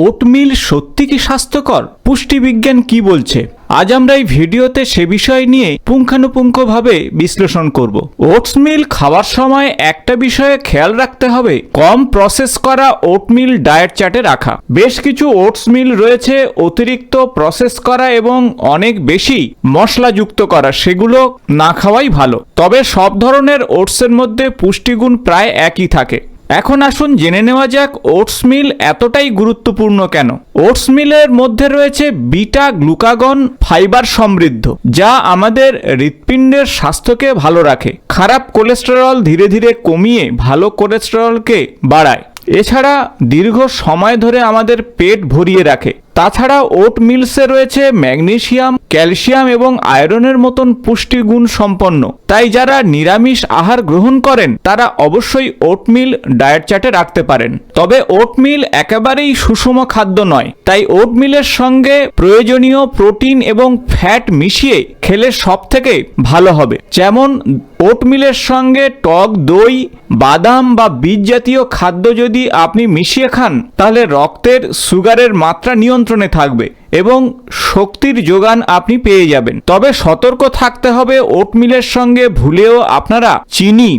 Oatmeal সত্যি কি স্বাস্থ্যকর? পুষ্টিবিজ্ঞান কি বলছে? আজ আমরা এই ভিডিওতে সে বিষয় নিয়ে পুঙ্খানুপুঙ্খভাবে বিশ্লেষণ করব। ওটসমিল খাওয়ার সময় একটা বিষয়ে খেয়াল রাখতে হবে, কম প্রসেস করা ওটমিল ডায়েট চার্টে রাখা। বেশ কিছু ওটসমিল রয়েছে অতিরিক্ত প্রসেস করা এবং অনেক বেশি মশলাযুক্ত করা, সেগুলো না খাওয়াই ভালো। তবে সব ধরনের ওটসের মধ্যে পুষ্টিগুণ প্রায় একই থাকে। এখন আসুন জেনে নেওয়া যাক ওটসমিল এতটাই গুরুত্বপূর্ণ কেন। ওটসমিলের মধ্যে রয়েছে বিটা গ্লুকাগন ফাইবার সমৃদ্ধ, যা আমাদের হৃৎপিণ্ডের স্বাস্থ্যকে ভালো রাখে। খারাপ কোলেস্টেরল ধীরে ধীরে কমিয়ে ভালো কোলেস্টেরলকে বাড়ায়। এছাড়া দীর্ঘ সময় ধরে আমাদের পেট ভরিয়ে রাখে। তাছাড়া ওটমিলসে রয়েছে ম্যাগনেসিয়াম, ক্যালসিয়াম এবং আয়রনের মতন পুষ্টিগুণ সম্পন্ন। তাই যারা নিরামিষ আহার গ্রহণ করেন তারা অবশ্যই ওটমিল ডায়েট চার্টে রাখতে পারেন। তবে ওটমিল একেবারেই সুষম খাদ্য নয়, তাই ওটমিলের সঙ্গে প্রয়োজনীয় প্রোটিন এবং ফ্যাট মিশিয়ে খেলে সব থেকে ভালো হবে। যেমন ওটমিলের সঙ্গে টক দই, বাদাম বা বীজ জাতীয় খাদ্য যদি আপনি মিশিয়ে খান, তাহলে রক্তের সুগারের মাত্রা নিয়ন্ত্রণে থাকবে এবং শক্তির যোগান আপনি পেয়ে যাবেন। তবে সতর্ক থাকতে হবে, ওটমিলের সঙ্গে ভুলেও আপনারা চিনি,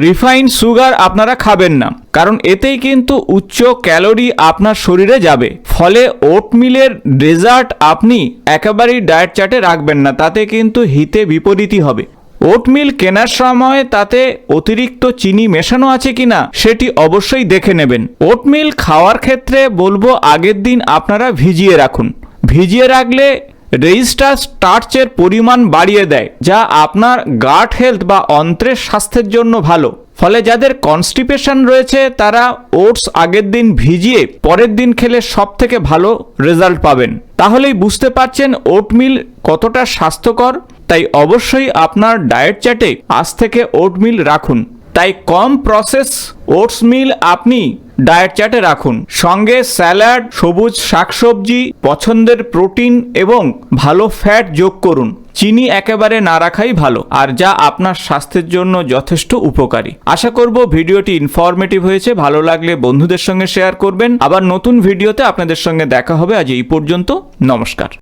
রিফাইন্ড সুগার আপনারা খাবেন না, কারণ এতেই কিন্তু উচ্চ ক্যালোরি আপনার শরীরে যাবে। ফলে ওটমিলের ডেজার্ট আপনি একেবারেই ডায়েট চার্টে রাখবেন না, তাতে কিন্তু হিতে বিপরীতই হবে। ওটমিল কেনার সময় তাতে অতিরিক্ত চিনি মেশানো আছে কিনা সেটি অবশ্যই দেখে নেবেন। ওটমিল খাওয়ার ক্ষেত্রে বলবো আগের দিন আপনারা ভিজিয়ে রাখুন। ভিজিয়ে রাখলে রেজিস্টার স্টার্চের পরিমাণ বাড়িয়ে দেয়, যা আপনার গাট হেলথ বা অন্ত্রের স্বাস্থ্যের জন্য ভালো। ফলে যাদের কনস্টিপেশন রয়েছে তারা ওটস আগের দিন ভিজিয়ে পরের দিন খেলে সব থেকে ভালো রেজাল্ট পাবেন। তাহলেই বুঝতে পারছেন ওটমিল কতটা স্বাস্থ্যকর। তাই অবশ্যই আপনার ডায়েট চার্টে আজ থেকে ওটমিল রাখুন। তাই কম প্রসেস ওটসমিল আপনি ডায়েট চার্টে রাখুন। সঙ্গে স্যালাড, সবুজ শাকসবজি, পছন্দের প্রোটিন এবং ভালো ফ্যাট যোগ করুন। চিনি একেবারে না রাখাই ভালো, আর যা আপনার স্বাস্থ্যের জন্য যথেষ্ট উপকারী। আশা করব ভিডিওটি ইনফরমেটিভ হয়েছে। ভালো লাগলে বন্ধুদের সঙ্গে শেয়ার করবেন। আবার নতুন ভিডিওতে আপনাদের সঙ্গে দেখা হবে। আজ এই পর্যন্ত, নমস্কার।